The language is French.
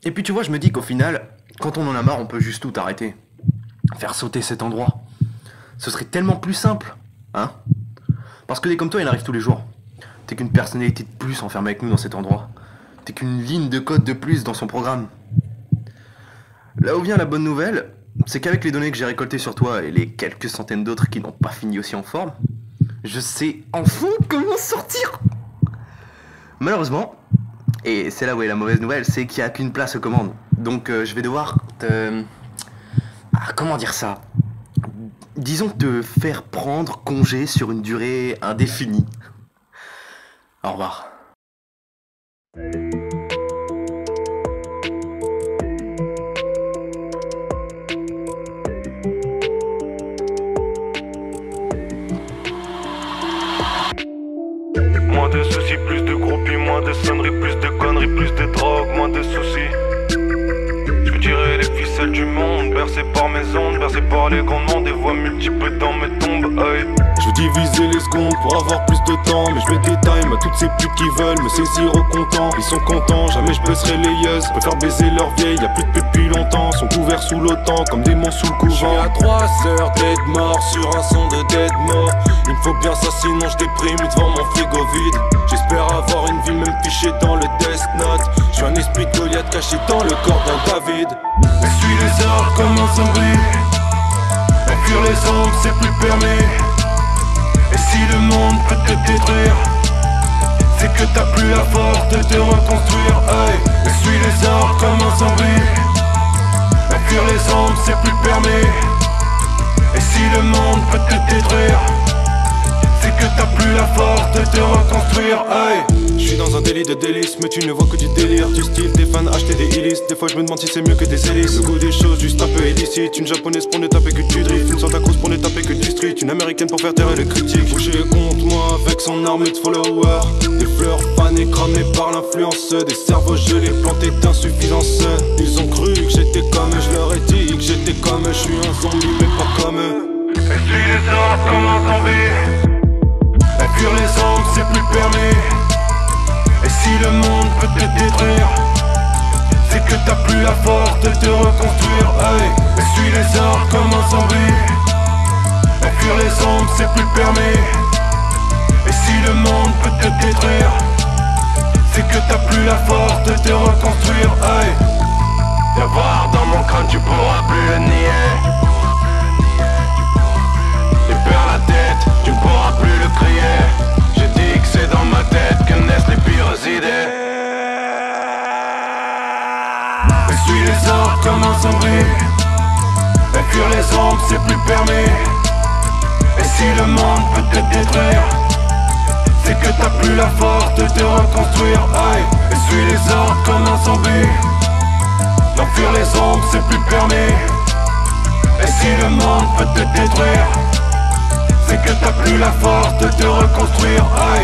Et puis tu vois, je me dis qu'au final, quand on en a marre, on peut juste tout arrêter. Faire sauter cet endroit. Ce serait tellement plus simple, hein? Parce que des comme toi, il arrive tous les jours. T'es qu'une personnalité de plus enfermée avec nous dans cet endroit. T'es qu'une ligne de code de plus dans son programme. Là où vient la bonne nouvelle, c'est qu'avec les données que j'ai récoltées sur toi et les quelques centaines d'autres qui n'ont pas fini aussi en forme, je sais enfin comment sortir. Malheureusement, et c'est là où est la mauvaise nouvelle, c'est qu'il n'y a qu'une place aux commandes. Donc je vais devoir te... comment dire ça? Disons te faire prendre congé sur une durée indéfinie. Au revoir. Moins de soucis, plus de groupies, moins de sonneries, plus de conneries, plus de drogue, moins de soucis. Je veux tirer les ficelles du monde, bercé par mes ondes, bercé par les grondements des voix multiples dans mes tombes, hey. Je veux diviser les secondes pour avoir plus de temps, mais je mets des times à toutes ces putes qui veulent me saisir au comptant. Ils sont contents, jamais je baisserai les yeux. Je peux faire baiser leur vieille, y'a plus de putes depuis longtemps. Sont couverts sous l'OTAN comme des monstres sous le couvent. J'suis à 3 heures dead mort sur un son de dead mort. Il me faut bien ça sinon je déprime devant mon frigo vide. J'espère avoir une vie même fichée dans le Death Note. J'suis un esprit de Goliath caché dans le corps d'un David. Mais suis les arbres comme un zombie. Fuir les ombres c'est plus permis. Et si le monde peut te détruire, c'est que t'as plus la force de te reconstruire, hey. Mais suis les arbres comme un zombie. Fuir les ombres c'est plus permis. Et si le monde peut te détruire, c'est que t'as plus la force de te reconstruire, hey. Je suis dans un délit de délices, mais tu ne vois que du délire. Du style des fans acheter des hélices. Des fois je me demande si c'est mieux que des hélices. Le goût des choses juste un peu illicite. Une japonaise pour ne taper que du drift. Une Santa Cruz pour ne taper que du street. Une américaine pour faire taire les critiques. Bouger contre moi avec son armée de followers. Des fleurs fanées cramées par l'influence. Des cerveaux gelés plantés d'insuffisance. Ils ont cru que j'étais comme eux. Je leur ai dit que j'étais comme eux. Je suis un zombie mais pas comme eux. Et suis les arbres comme un zombie. Fuir les ombres c'est plus permis. Et si le monde peut te détruire, c'est que t'as plus la force de te reconstruire, hey. Et suis les arbres comme un zombie. Fuir les ombres c'est plus permis. Et si le monde peut te détruire, c'est que t'as plus la force de te reconstruire, hey. Viens voir dans mon crâne, tu pourras plus le nier. J'ai peur la tête, tu ne pourras plus le crier. J'ai dit que c'est dans ma tête que naissent les pires idées. Et suis les arbres comme un zombie. Et fuir les ombres c'est plus permis. Et si le monde peut te détruire, c'est que t'as plus la force de te reconstruire, hey. Et suis les arbres comme un zombie. Fuir les ombres c'est plus permis. Et si le monde peut te détruire, c'est que t'as plus la force de te reconstruire, hey.